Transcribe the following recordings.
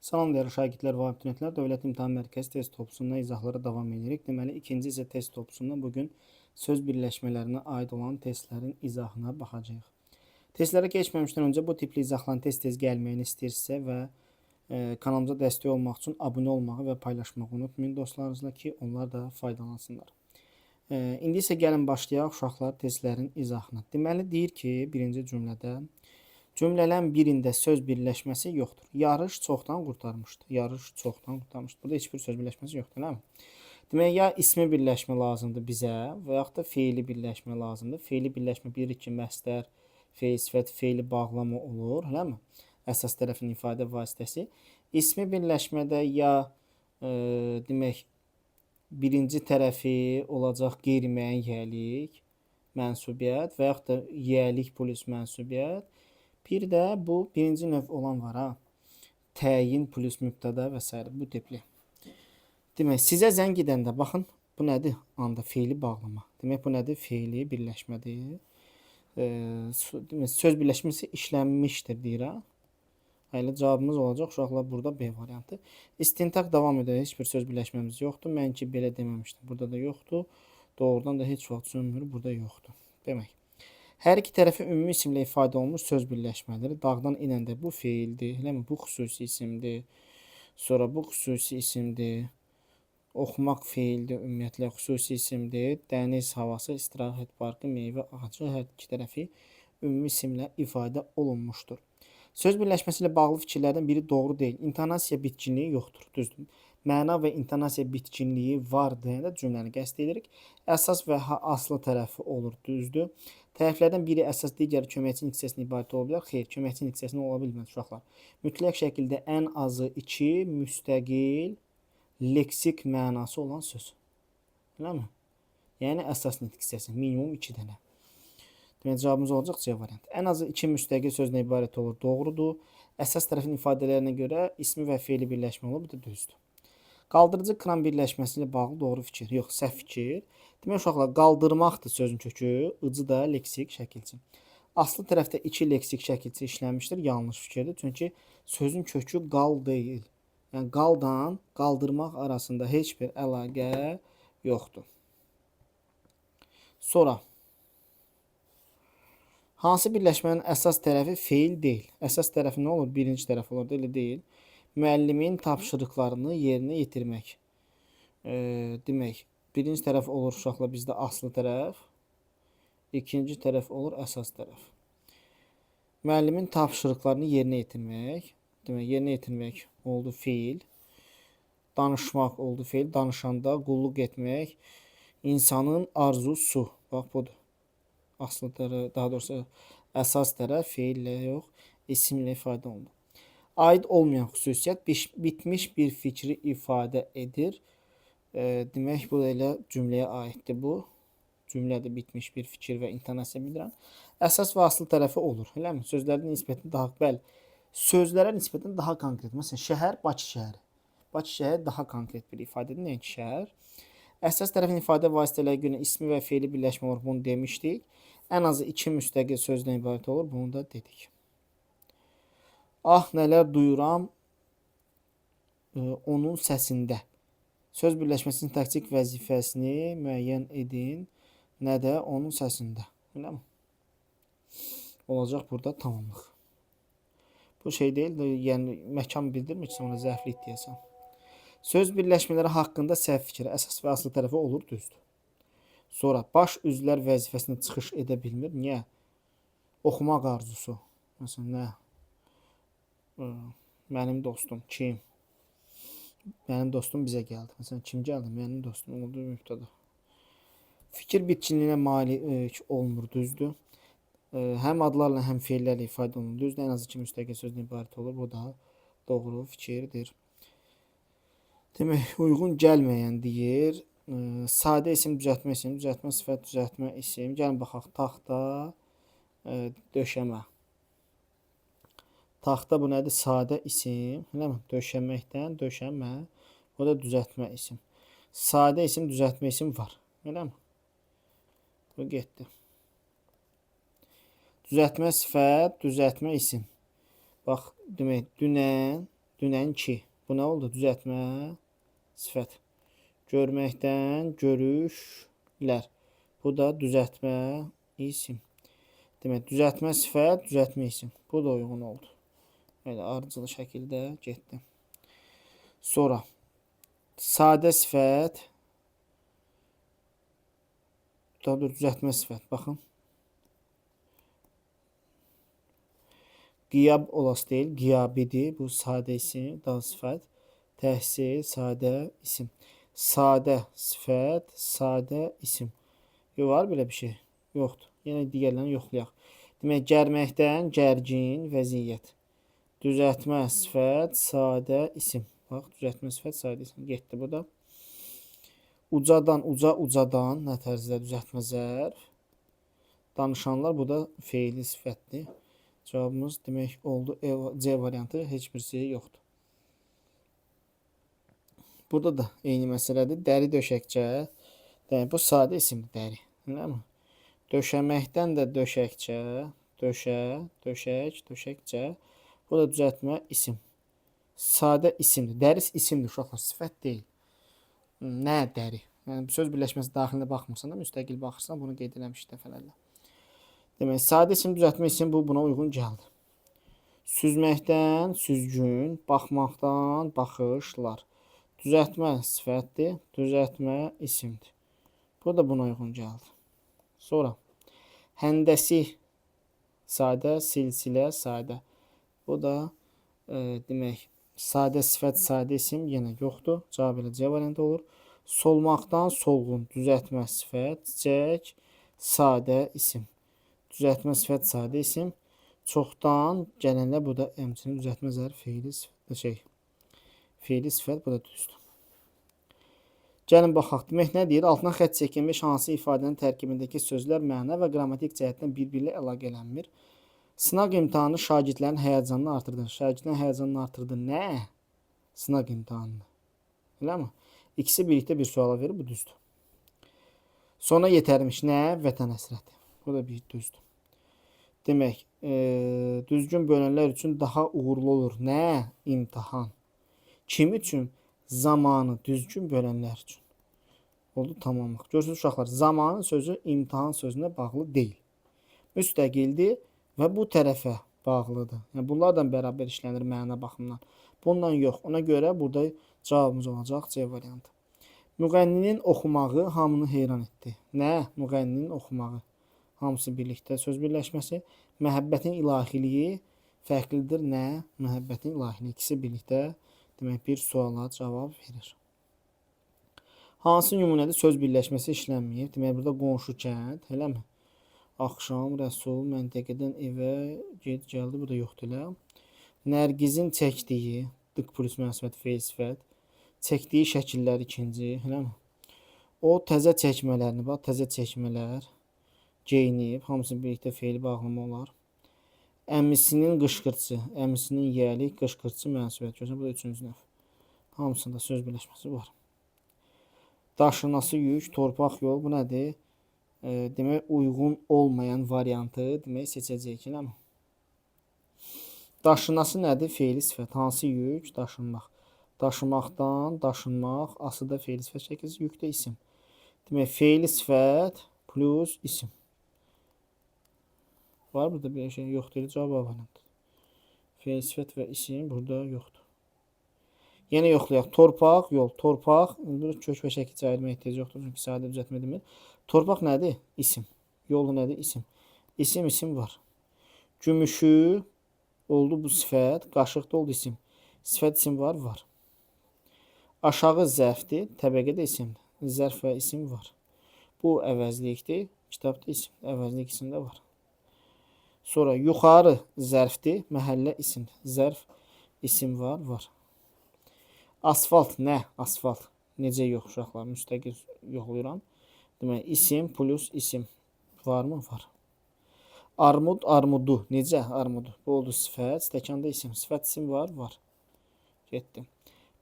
Salam dəyərli şagirdlər və abituriyentlər. Dövlət İmtahan Mərkəzi test toplusundan izahlara davam edirik. Deməli, ikinci isə test toplusunda bugün söz birləşmələrinə aid olan testlərin izahına baxacağıq. Testlərə keçməmişdən öncə bu tipli izahların tez-tez gəlməyini istəyirsə və kanalımıza dəstək olmaq üçün abunə olmağı və paylaşmağı unutmayın dostlarınızla ki, onlar da faydalansınlar. İndi isə gəlin başlayaq uşaqlar testlərin izahına. Deməli, deyir ki, birinci cümlədə cümlələrin birində söz birləşməsi yoxdur. Yarış çoxdan qurtarmışdı. Yarış çoxdan qurtarmışdı. Burada heç bir söz birləşməsi yoxdur, eləmi? Demək, ya ismi birləşmə lazımdır bizə və yaxud da feili birləşmə lazımdır. Feili birləşmə bilirik ki, məsdər, feil, sifət, feili bağlama olur, eləmi? Əsas tərəfin ifadə vasitəsi. İsmi birləşmədə ya demək, birinci tərəfi olacaq qeyri-müəyyən yiyəlik, mənsubiyyət və yaxud da yiyəlik plus mənsubiyyət. Bir də bu birinci növ olan var ha. Təyin plus mübtəda və s. bu tipli. Demək, sizə zəng edəndə baxın, bu nədir? Anda feili bağlama. Demək, bu nədir? Feili birləşmədir. Demək, söz birləşməsi işlənmişdir deyir ha. Elə cavabımız olacaq uşaqlar burada B variantı. İstintaq davam edir. Heç bir söz birləşməmiz yoxdur. Mən ki belə deməmişdim. Burada da yoxdur. Doğrudan da heç vaxt sömürü burada yoxdur. Demək. Hər iki tərəfi ümumi isimlə ifadə olunmuş söz birləşmələri. Dağdan inəndə bu feildir, eləmi? Bu xüsusi isimdir. Sonra bu xüsusi isimdir. Oxumaq feildir, ümumiyyətlə xüsusi isimdir. Dəniz havası, istirahət parkı, meyvə ağacı hər iki tərəfi ümumi isimlə ifadə olunmuşdur. Söz birləşməsi ilə bağlı fikirlərdən biri doğru deyil. İntonasiya bitkinliyi yoxdur, düzdür. Məna və intonasiya bitkinliyi var deyəndə cümləni qəsd edirik. Əsas və aslı tərəfi olur, düzdür. Tərəflərdən biri əsas, digəri köməkçi hissəsindən ibarət ola bilər. Xeyr, köməkçi hissəsindən ola bilməz uşaqlar. Mütləq şəkildə ən azı 2 müstəqil leksik mənası olan söz. Eləmi? Yəni əsas nitq hissəsi minimum 2 dənə. Demək, cavabımız olacaq C variantı. Ən azı 2 müstəqil sözlə ibarət olur, doğrudur. Əsas tərəfin ifadələrinə görə ismi və feili birləşmə olur, bu da düzdür. Qaldırıcı kran birləşməsi ilə bağlı doğru fikir. Yox, səhv fikir. Demək, uşaqlar, qaldırmaqdır sözün kökü, ıcı da leksik şəkilçi. Aslı tərəfdə 2 leksik şəkilçi işlənmişdir, yanlış fikirdir. Çünki sözün kökü qal deyil. Yəni, qaldan qaldırmaq arasında heç bir əlaqə yoxdur. Sonra, hansı birləşmənin əsas tərəfi feil deyil? Əsas tərəfi nə olur? Birinci tərəf olur, elə deyil. Müəllimin tapşırıqlarını yerinə yetirmək. Demək, birinci tərəf olur uşaqla bizdə aslı tərəf. İkinci tərəf olur əsas tərəf. Müəllimin tapşırıqlarını yerinə yetirmək. Demək, yerinə yetirmək oldu feil. Danışmaq oldu feil. Danışanda qulluq etmək. İnsanın arzusu. Bax, budur. Aslı tərəf, daha doğrusu əsas tərəf feillə yox, isimlə ifadə olundu. Aid olmayan xüsusiyyət bitmiş bir fikri ifadə edir. Demək, bu da elə cümləyə aiddir bu. Cümlədə bitmiş bir fikir və intonasiya bildirən. Əsas və aslı tərəfi olur. Eləmi? Sözlərə nisbətən daha, bəli, sözlərə nisbətən daha konkret. Məsələn, şəhər, Bakı şəhəri. Bakı şəhəri daha konkret bir ifadədir, nəinki şəhər. Əsas tərəfin ifadə vasitələri görə ismi və feili birləşmə olur, bunu demişdik. Ən azı 2 müstəqil sözdən ibarət olur, bunu da dedik. Ah, nələr duyuram onun səsində. Söz birləşməsinin taktik vəzifəsini müəyyən edin. Nə də onun səsində. Eləmi? Olacaq burada tamamlıq. Bu şey deyil, yəni məkan bildirmir ki, sonra zəiflik deyəsən. Söz birləşmələri haqqında səhv fikir, əsas və aslı tərəfi olur, düzdür. Sonra, baş üzvlər vəzifəsində çıxış edə bilmir. Niyə? Oxumaq arzusu. Məsələn, nə? Mənim dostum, kim? Mənim dostum bizə gəldi. Məsələn, kim gəldi? Mənim dostum oldu, mübtəda. Fikir bitkinliyinə malik olmur, düzdür. Həm adlarla, həm feillərlə ifadə olunur, düzdür. Ən az 2 müstəqil sözdən ibarət olur, bu da doğru fikirdir. Demək, uyğun gəlməyən deyir. Sadə isim, düzəltmə isim, düzəltmə sifət, düzəltmə isim. Gəlin baxaq, taxta, döşəmə. Taxta bu nədir? Sadə isim. Döşəməkdən döşəmə. O da düzəltmə isim. Sadə isim, düzəltmə isim var. Eləmi? Bu getdi. Düzəltmə sifət, düzəltmə isim. Bax, demək, dünən Dünənki. Bu nə oldu? Düzəltmə sifət. Görməkdən görüşlər. Bu da düzəltmə isim. Demək, düzəltmə sifət, düzəltmə isim. Bu da uyğun oldu. Belə ardıcılı şəkildə getdi. Sonra sadə sifət, daha doğrusu düzəltmə sifət. Baxın. Qiyab olası deyil, qiyabidir. Bu sadə isim, daha sifət. Təhsil, sadə isim. Sadə sifət, sadə isim. Var belə bir şey? Yoxdur. Yenə digərlərini yoxlayaq. Demək, gərməkdən gərgin vəziyyət. Düzəltmə sifət, sadə isim. Bax, düzəltmə sifət, sadə isim. Getdi bu da. Ucadan, ucadan, nə tərzdə düzəltmə zərf. Danışanlar, bu da feili sifətdir. Cavabımız demək oldu C variantı, heç birisi yoxdur. Burada da eyni məsələdir. Dəri döşəkçə. Demək, bu sadə isimdir, dəri. Eləmi? Döşəməkdən də döşəkçə, döşə, döşək, döşəkçə. Bu da düzəltmə isim. Sadə isimdir. Dəri isimdir, uşaqlar, sifət deyil. Nə dəri? Yəni, söz birləşməsi daxilində baxmırsan da, müstəqil baxırsan, bunu qeyd eləmiş dəfələrlə. Demək, sadə isim, düzəltmə isim bu buna uyğun gəldi. Süzməkdən süzgün, baxmaqdan baxışlar. Düzəltmə sifətdir, düzəltmə isimdir. Bu da buna uyğun gəldi. Sonra həndəsi sadə, silsilə sadə. Bu da demək, sadə sifət, sadə isim yenə yoxdur. Cavab elə C variantı olur. Solmaqdan solğun, düzəltmə sifət, çiçək, sadə isim. Düzəltmə sifət, sadə isim. Çoxdan gələnlər, bu da həmçinin düzəltmə zərf, feili sifət, bu da düzdür. Gəlin baxaq. Demək nə deyir? Altından xətt çəkilmiş hansı ifadənin tərkibindəki sözlər məna və qrammatik cəhətdən bir-biri ilə əlaqələnmir? Sınaq imtahanı şagirdlərin həyəcanını artırdı. Şagirdlərin həyəcanını artırdı nə? Sınaq imtahanını. Eləmi? İkisi birlikdə bir suala verir, bu düzdür. Sona yetərmiş nə? Vətən həsrəti. Bu da bir düzdür. Demək, düzgün bölənlər üçün daha uğurlu olur. Nə? İmtahan. Kim üçün? Zamanı düzgün bölənlər üçün. Oldu tamamlıq. Görürsünüz uşaqlar, zamanın sözü imtahan sözünə bağlı deyil. Müstəqildir və bu tərəfə bağlıdır. Yəni, bunlardan bərabər işlənir məna baxımından. Bundan yox. Ona görə burada cavabımız olacaq C variantı. Müğənninin oxumağı hamını heyran etdi. Nə? Müğənninin oxumağı. Hamısı birlikdə söz birləşməsi. Məhəbbətin ilahiliyi fərqlidir. Nə? Məhəbbətin ilahiliyi. İkisi birlikdə demək bir suala cavab verir. Hansı nümunədə söz birləşməsi işlənməyib? Demək, burada qonşu kənd, eləmi? Axşam, rəsul, məntəqədən evə gəldi, bu da yoxdur elə. Nərgizin çəkdiyi, dık plus münasibət, feil sifət. Çəkdiyi şəkillər ikinci, eləmi? O təzə çəkmələrini, bax, təzə çəkmələr geyinib, hamısı birlikdə feili bağlama olar. Əmisinin qışqırtısı, əmisinin yiyəli, qışqırtısı münasibət. Görürsən, bu da üçüncü növ. Hamısında söz birləşməsi var. Daşınası yük, torpaq yol, bu nədir? Demək, uyğun olmayan variantı demək seçəcəyik, eləmi? Daşınası nədir? Feili sifət. Hansı yük? Daşınmaq. Daşımaqdan, daşınmaq, ası da feili sifət şəkilsi, yük də isim. Demək, feili sifət plus isim. Var burada bir şey yoxdur, cavab variantı. Feil sifət və isim burada yoxdur. Yenə yoxlayaq. Torpaq, yol. Torpaq, kök və şəkil çayırma ehtiyac yoxdur, çünki sadə düzəltmə demir. Torpaq nədir? İsim. Yolu nədir? İsim. İsim var. Gümüşü oldu bu sifət, qaşıqda oldu isim. Sifət isim var, var. Aşağı zərfdir, təbəqə də isimdir. Zərf və isim var. Bu əvəzlikdir, kitabda isim, əvəzlik isim də var. Sonra yuxarı zərfdir, məhəllə isimdir. Zərf, isim var, var. Asfalt nə? Asfalt. Necə yox uşaqlar? Müstəqil yoxlayıram. Demək, isim plus isim. Varmı? Var. Armud, armudu. Necə? Armudu. Bu oldu sifət. Stəkanda isim. Sifət isim var, var. Getdim.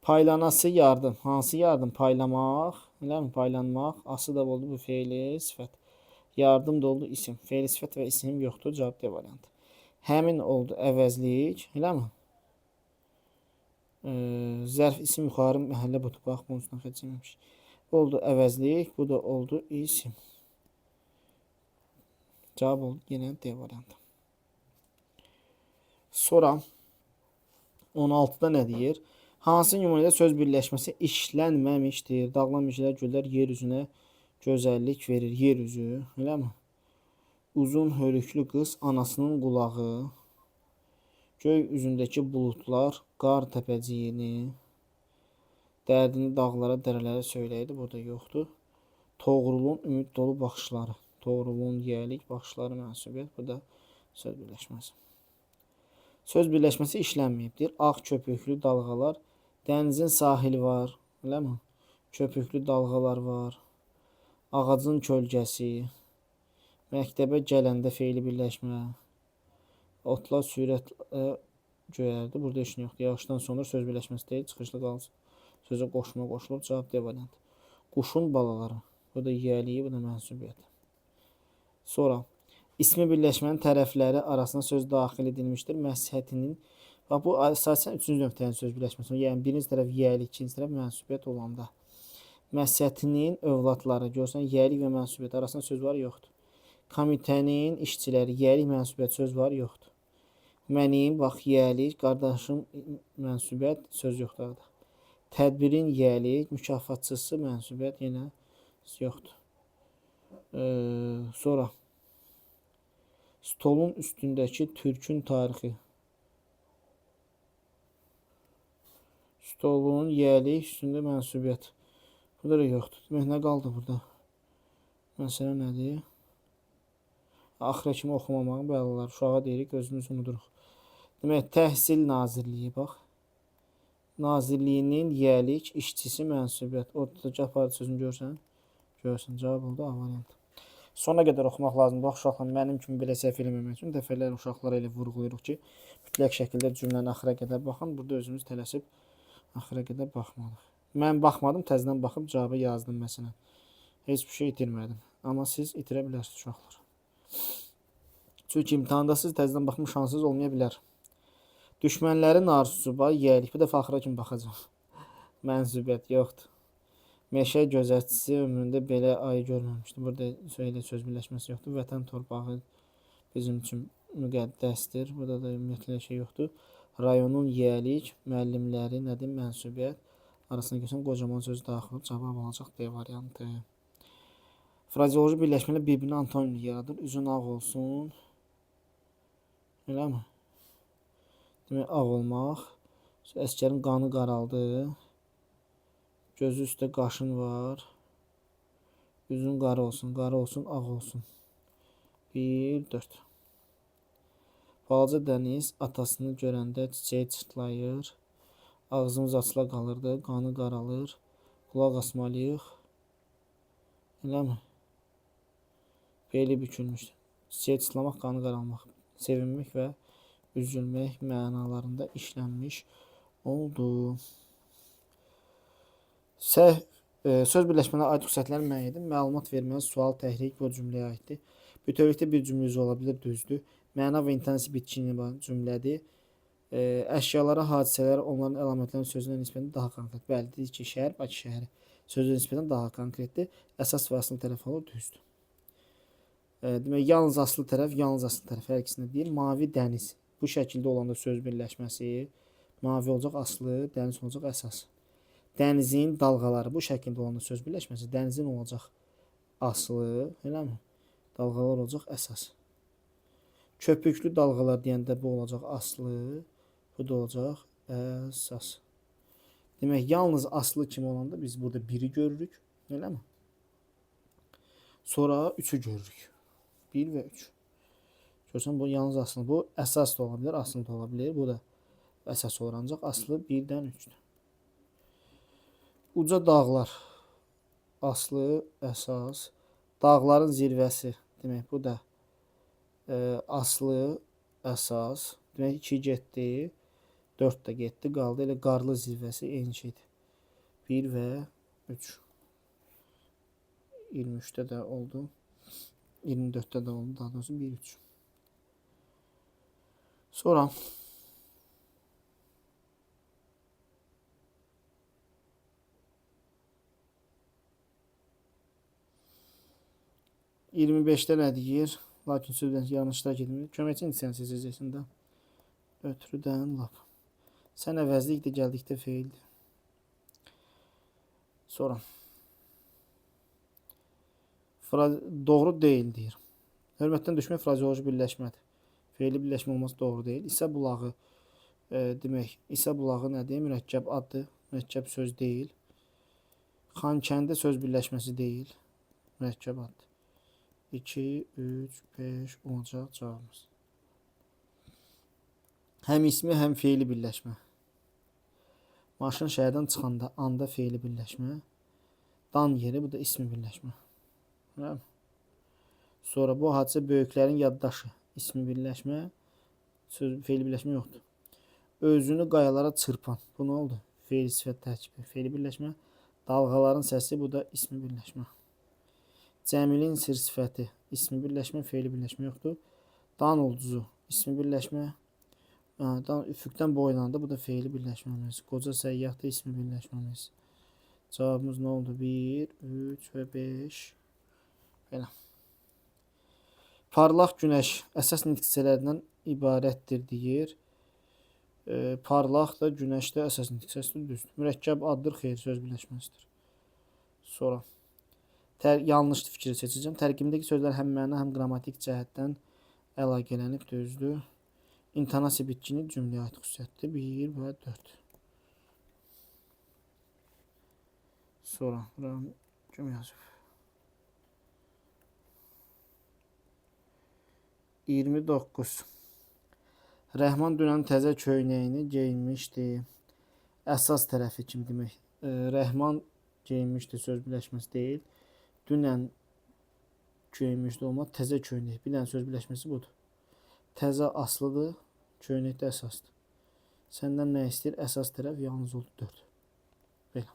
Paylanası yardım. Hansı yardım? Paylamaq. Eləmi? Paylanmaq. Ası da oldu bu feili sifət. Yardım da oldu isim. Feili sifət və isim yoxdur. Cavab D variantı. Həmin oldu əvəzlik. Eləmi? Zərf isim yuxarı məhəllə budur. Bax, bunun üstünə xərcləməmiş. Oldu əvəzlik. Bu da oldu isim. Cavab oldu yenə D variantı. Sonra 16-da nə deyir? Hansı nümunədə söz birləşməsi işlənməmişdir? Dağlar, meşələr, göllər yer üzünə gözəllik verir. Yer üzü, eləmi? Uzun hörüklü qız anasının qulağı. Göy üzündəki buludlar qar təpəciyini, dərdini dağlara, dərələrə söyləyirdi. Burada yoxdur. Toğrulun ümid dolu baxışları. Toğrulun yiyəlik baxışları mənsubiyyət. Burada söz birləşməsi. Söz birləşməsi işlənməyibdir. Ağ köpüklü dalğalar. Dənizin sahili var. Eləmi? Köpüklü dalğalar var. Ağacın kölgəsi. Məktəbə gələndə feili birləşmə. Otlar sürətlə göyərdi. Burada heç nə yoxdur. Yağışdan sonra söz birləşməsi deyil. Çıxışlı qalsın. Sözə qoşma qoşulur. Cavab D variantı. Quşun balaları. Bu da yiyəliyi, bu da mənsubiyyət. Sonra ismi birləşmənin tərəfləri arasında söz daxil edilmişdir. Məshətinin. Bax, bu əsasən 3-cü nöqtənin söz birləşməsi. Yəni birinci tərəf yiyəlik, ikinci tərəf mənsubiyyət olanda. Məshətinin övladları. Görsən, yiyəlik və mənsubiyyət arasında söz var, yoxdur. Komitənin işçiləri. Yiyəlik, mənsubiyyət söz var, yoxdur. Mənim, bax, yiyəlik, qardaşım, mənsubiyyət söz yoxdur. Tədbirin yiyəlik, mükafatçısı, mənsubiyyət yenə yoxdur. Sonra stolun üstündəki türkün tarixi. Stolun yiyəlik, üstündə mənsubiyyət. Burada da yoxdur. Demək, nə qaldı burada? Məsələ nədir? Axıra kimi oxumamağı bəlalar. Uşağa deyirik, özümüz unuduruq. Demək, Təhsil Nazirliyi, bax. Nazirliyinin yiyəlik, işçisi mənsubiyyət. Ortadakı aparıcı sözünü görsən. Görsən, cavab oldu A variantı. Sona qədər oxumaq lazımdır. Bax, uşaqlar, mənim kimi belə səhv eləməmək üçün dəfələr uşaqlara elə vurğulayırıq ki, mütləq şəkildə cümləni axıra qədər baxın. Burada özümüz tələsib axıra qədər baxmadıq. Mən baxmadım, təzədən baxıb cavabı yazdım məsələn. Heç bir şey itirmədim. Amma siz itirə bilərsiniz uşaqlar. Çünki imtahanda siz təzədən baxma şansınız olmaya bilər. Düşmənlərin arzusu var, yiyəlik. Bu dəfə axıra kimi baxacaq. Mənsubiyyət yoxdur. Meşə gözətçisi ömründə belə ayı görməmişdi. Burada söylə söz birləşməsi yoxdur. Vətən torpağı bizim üçün müqəddəsdir. Burada da ümumiyyətlə şey yoxdur. Rayonun yiyəlik, müəllimləri nədir? Mənsubiyyət. Arasına gəlsən qocaman söz daxil. Cavab olacaq D variantı. Frazeoloji birləşmələr bir-birini antonimli yaradır. Üzün ağ olsun. Eləmi? Demək, ağ olmaq. Əsgərin qanı qaraldı. Gözü üstə qaşın var. Üzün qara olsun, ağ olsun. 1, 4. Balaca dəniz atasını görəndə çiçəyi çıtlayır. Ağzımız açıla qalırdı, qanı qaralır. Qulaq asmalıyıq. Eləmi? Beli bükülmüşdür. Çiçəyi çıtlamaq, qanı qaralmaq. Sevinmək və üzülmək mənalarında işlənmiş oldu. Söz birləşmələrə aid xüsusiyyətləri müəyyən edin. Məlumat verməyə, sual, təhrik bu cümləyə aiddir. Bütövlükdə bir cümlə üzrə ola bilər, düzdür. Məna və intensiv bitkin cümlədir. Əşyalara, hadisələrə, onların əlamətlərin sözünə nisbətən daha konkret. Bəli, dedik ki, şəhər, Bakı şəhəri sözünə nisbətən daha konkretdir. Əsas və aslı tərəf olur, düzdür. Demək, yalnız aslı tərəf hər ikisində deyil. Mavi dəniz. Bu şəkildə olanda söz birləşməsi mavi olacaq aslı, dəniz olacaq əsas. Dənizin dalğaları. Bu şəkildə olanda söz birləşməsi dənizin olacaq aslı, eləmi? Dalğalar olacaq əsas. Köpüklü dalğalar deyəndə bu olacaq aslı, bu da olacaq əsas. Demək, yalnız aslı kimi olanda biz burada 1-i görürük, eləmi? Sonra 3-ü görürük. 1 və 3. Görsən, bu yalnız aslı. Bu əsas da ola bilər, aslı da ola bilər. Bu da əsas olur, ancaq aslı 1-dən 3-dür. Uca dağlar. Aslı, əsas. Dağların zirvəsi. Demək, bu da aslı, əsas. Demək, 2 getdi. 4 də getdi. Qaldı elə qarlı zirvəsi eyni şeydir. 1 və 3. 23-də də oldu. 24-də də oldu. Daha doğrusu 1, 3. Sonra 25'te nə deyir? Lakin sözdən yanlışlar gedilmir. Köməkçi insan seçəcəksən də. Ötürüdən lap. Sən əvəzlikdə gəldikdə feildir. Sonra. Doğru deyil deyir. Hörmətdən düşmək frazeoloji birləşmədir. Feili birləşmə olması doğru deyil. İsa bulağı demək, İsa bulağı nədir? Mürəkkəb addır. Mürəkkəb söz deyil. Xankəndi söz birləşməsi deyil. Mürəkkəb addır. 2, 3, 5 olacaq cavabımız. Həm ismi, həm feili birləşmə. Maşın şəhərdən çıxanda anda feili birləşmə. Dan yeri, bu da ismi birləşmə. Sonra bu hadisə böyüklərin yaddaşı. İsmi birləşmə. Feili birləşmə yoxdur. Özünü qayalara çırpan. Bu nə oldu? Feili sifət tərkibi. Feili birləşmə. Dalğaların səsi, bu da ismi birləşmə. Cəmilin sir sifəti. İsmi birləşmə, feili birləşmə yoxdur. Dan ulduzu. İsmi birləşmə. Dan üfüqdən boylandı, bu da feili birləşməmiz. Qoca səyyahda ismi birləşməmiz. Cavabımız nə oldu? 1, 3 və 5. Belə. Parlaq günəş əsas nitq hissələrindən ibarətdir deyir. Parlaq da, günəş də əsas nitq hissəsidir, düzdür. Mürəkkəb addır, xeyr, söz birləşməsidir. Sonra yanlışlı fikri seçəcəm. Tərkibindəki sözlər həm məna, həm qrammatik cəhətdən əlaqələnib, düzdür. İntonasiya bitkini cümləyə aid xüsusiyyətdir. 1 və 4. Sonra kim yazıb? 29. Rəhman dünən təzə köynəyini geyinmişdi. Əsas tərəfi kim demək? Rəhman geyinmişdi söz birləşməsi deyil. Dünən geyinmişdi olmaq təzə köynək. Bir dənə söz birləşməsi budur. Təzə aslıdır, köynək də əsasdır. Səndən nə istəyir? Əsas tərəf yalnız oldu 4. Belə.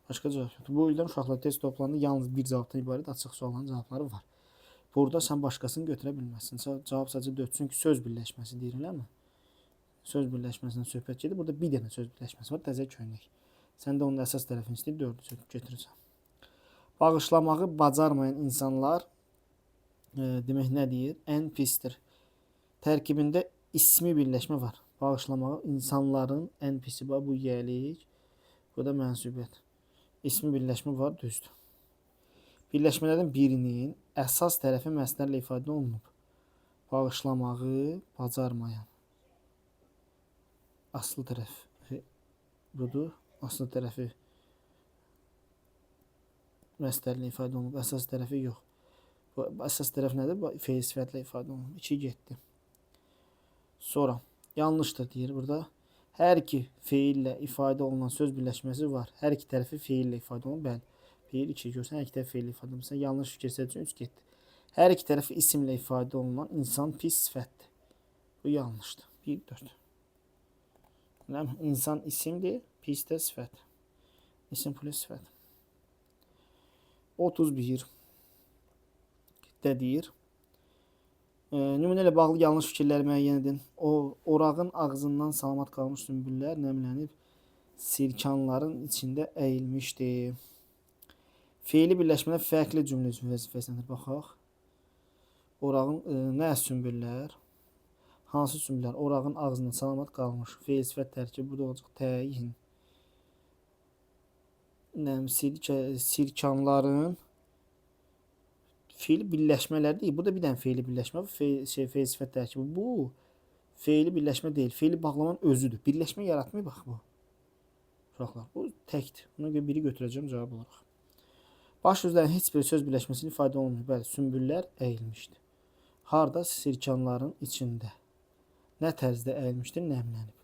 Başqa cavab yoxdur. Bu ildən uşaqlar test toplanında yalnız bir cavabdan ibarət açıq sualların cavabları var. Burada sən başqasını götürə bilməzsən. Cavab sadəcə 4. Çünki söz birləşməsi deyir, eləmi? Söz birləşməsindən söhbət gedir. Burada bir dənə söz birləşməsi var, təzə köynək. Sən də onun əsas tərəfini istəyir, 4-ü götürürsən. Bağışlamağı bacarmayan insanlar demək nə deyir? Ən pisdir. Tərkibində ismi birləşmə var. Bağışlamağı insanların ən pisi var. Bu yiyəlik. Bu da mənsubiyyət. İsmi birləşmə var, düzdür. Birləşmələrdən birinin əsas tərəfi məslərlə ifadə olunub. Bağışlamağı bacarmayan. Aslı tərəf budur. Aslı tərəfi məslərlə ifadə olunub. Əsas tərəfi yox. Bu əsas tərəf nədir? Feil sifətlə ifadə olunub. 2 getdi. Sonra yanlışdır deyir burada. Hər iki feillə ifadə olunan söz birləşməsi var. Hər iki tərəfi feillə ifadə olunub. Bəli. 1, 2 görsən, hər iki tərəfi feillə ifadə olunub. Yanlış fikir seçin, 3 getdi. Hər iki tərəfi isimlə ifadə olunan insan pis sifətdir. Bu yanlışdır. 1, 4. İnsan isimdir, pis də sifət. İsim plus sifət. 31 də deyir. Nümunə ilə bağlı yanlış fikirləri müəyyən edin. Orağın ağzından salamat qalmış sümbüllər nəmlənib sirkanların içində əyilmişdi. Feili birləşmələr fərqli cümlə üçün vəzifəsidir. Baxaq. Orağın nə sümbüllər? Hansı sümbüllər? Orağın ağzından salamat qalmış. Feil sifət tərkibi burada olacaq. Təyin. Sirkanların feili birləşmələr deyil. Bu da bir dənə feili birləşmə. Feil sifət tərkibi. Bu feili birləşmə deyil. Feili bağlamanın özüdür. Birləşmə yaratmıyor bax bu. Uşaqlar. Bu təkdir. Buna görə biri götürəcəm cavab olaraq. Baş sözlərin heç bir söz birləşməsini ifadə olunmuyor. Bəli, sümbüllər əyilmişdi. Harda? Sirkanların içində. Nə tərzdə əyilmişdir? Nəmlənib.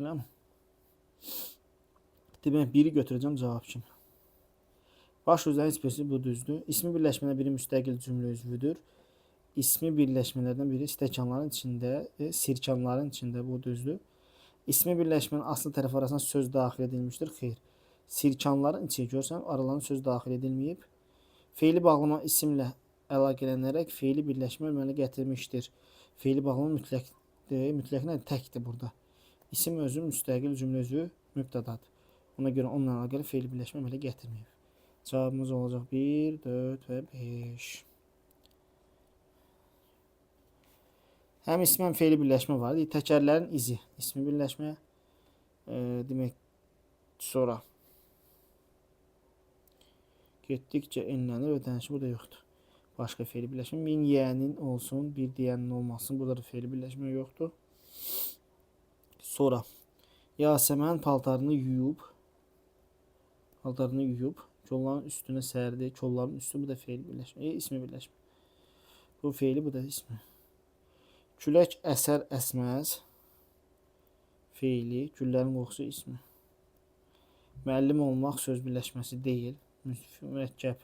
Eləmi? Demək, biri götürəcəm cavab kimi. Baş sözlərin heç birisi bu düzdür. İsmi birləşmələrdən biri müstəqil cümlə üzvüdür. İsmi birləşmələrdən biri stəkanların içində, sirkanların içində bu düzdür. İsmi birləşmənin aslı tərəf arasında söz daxil edilmişdir. Xeyr. Sirkanların içi görsən, aralarına söz daxil edilməyib. Feili bağlama isimlə əlaqələnərək feili birləşmə əmələ gətirmişdir. Feili bağlama mütləq nə? Təkdir burada. İsim özü müstəqil cümlə üzvü mübtədadır. Ona görə onunla əlaqəli feili birləşmə əmələ gətirməyib. Cevabımız olacaq 1, 4 və 5. Həm ismi, həm fe'li birləşmə var. Təkərlərin izi. İsmi birləşmə. Demək, sonra. Getdikcə enlənir. Ödənişi burada yoxdur. Başqa fe'li birləşmə. Min yiyənin olsun, bir deyənin olmasın. Burada da fe'li birləşmə yoxdur. Sonra. Yasəmən paltarını yuyub. Kolların üstünə sərdi. Kolların üstü, bu da fe'li birləşmə. İsmi birləşmə. Bu fe'li, bu da ismi. Külək əsər əsməz. Fe'li. Güllərin qoxusu ismi. Müəllim olmaq söz birləşməsi deyil. Mürəkkəb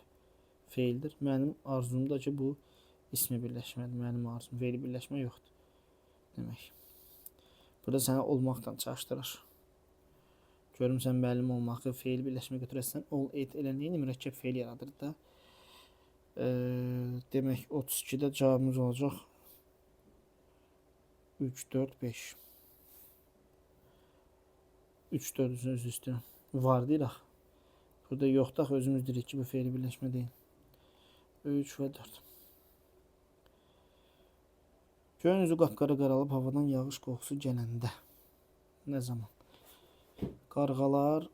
fe'ldir. Mənim arzumda ki, bu ismi birləşmədir. Mənim arzum. Fe'li birləşmə yoxdur. Demək. Burada səni olmaqdan çaşdırır. Görüm sən müəllim olmağı fe'li birləşmə götürəsən, ol, et, elə neyini mürəkkəb fe'l yaradır da. Demək 32-də cavabımız olacaq 3, 4, 5. 3, 4 üzü üstünə var deyirək. Burada yoxdur, özümüz deyirik ki, bu fe'li birləşmə deyil. 3 və 4. Göyün üzü qapqara qaralıb havadan yağış qoxusu gələndə. Nə zaman? Qarğalar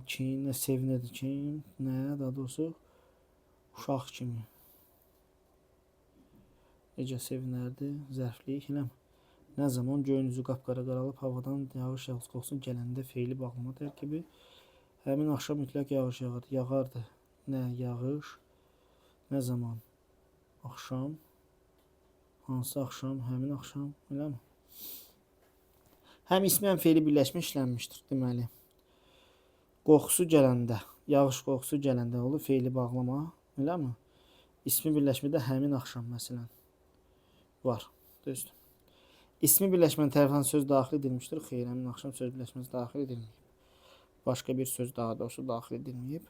kim, nə sevinirdi kim, nə, daha doğrusu uşaq kimi. Necə sevinərdi, zərflik, eləmi? Nə zaman? Göyün üzü qapqara qaralıb havadan yağış qoxusu gələndə fe'li bağlama tərkibi. Həmin axşam mütləq yağış yağardı. Yağardı. Nə? Yağış. Nə zaman? Axşam. Hansı axşam? Həmin axşam. Eləmi? Həm ismi, həm fe'li birləşmə işlənmişdir. Deməli, qoxusu gələndə, yağış qoxusu gələndə olur fe'li bağlama. Eləmi? İsmi birləşmədə həmin axşam məsələn var. Düzdür. İsmi birləşmənin tərəfindən söz daxil edilmişdir. Xeyr, həmin axşam söz birləşməsi daxil edilməyib. Başqa bir söz daha doğrusu daxil edilməyib.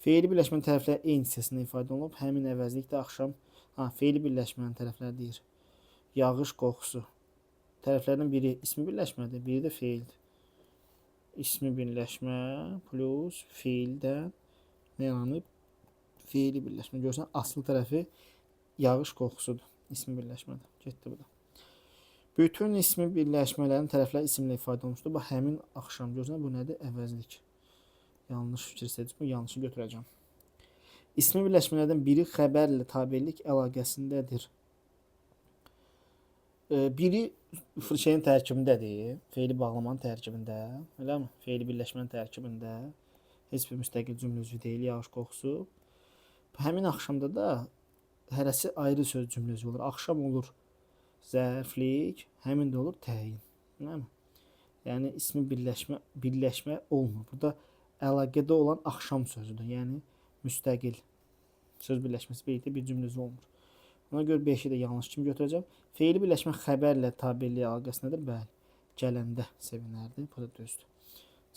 Fe'li birləşmənin tərəfləri eyni hissəsində ifadə olunub. Həmin əvəzlikdə axşam, fe'li birləşmənin tərəfləri deyir. Yağış qoxusu. Tərəflərdən biri ismi birləşmədir, biri də fe'ldir. İsmi birləşmə plus fe'ldən nə yaranıb? Fe'li birləşmə. Görürsən, aslı tərəfi yağış qoxusudur. İsmi birləşmədir. Getdi bu da. Bütün ismi birləşmələrin tərəfləri isimlə ifadə olunmuşdur. Bu həmin axşam. Görürsən, bu nədir? Əvəzlik. Yanlış fikir seçdim. Bu yanlışı götürəcəm. İsmi birləşmələrdən biri xəbərlə tabellik əlaqəsindədir. Biri şeyin tərkibindədir. Fe'li bağlamanın tərkibində. Eləmi? Fe'li birləşmənin tərkibində. Heç bir müstəqil cümlə üzvü deyil. Yağış qoxusu. Həmin axşamda da hərəsi ayrı söz cümləsi olur. Axşam olur zərflik, həmin də olur təyin. Eləmi? Yəni ismi birləşmə olmur. Burada əlaqədə olan axşam sözüdür. Yəni müstəqil söz birləşməsi bir cümləsi olmur. Ona görə 5-i də yanlış kimi götürəcəm. Fe'li birləşmə xəbərlə tabellik əlaqəsindədir. Bəli. Gələndə sevinərdi. Bu da düzdür.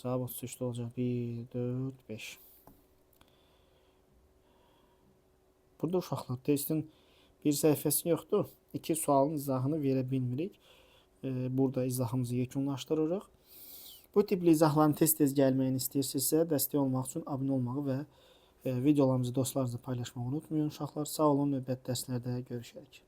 Cavab 33-də olacaq. 1, 4, 5. Burada uşaqlar testin bir səhifəsi yoxdur. 2 sualın izahını verə bilmirik. Burada izahımızı yekunlaşdırırıq. Bu tipli izahların tez-tez gəlməyini istəyirsinizsə, dəstək olmaq üçün abunə olmağı və videolarımızı dostlarınızla paylaşmağı unutmayın uşaqlar. Sağ olun, növbəti dərslərdə görüşərik.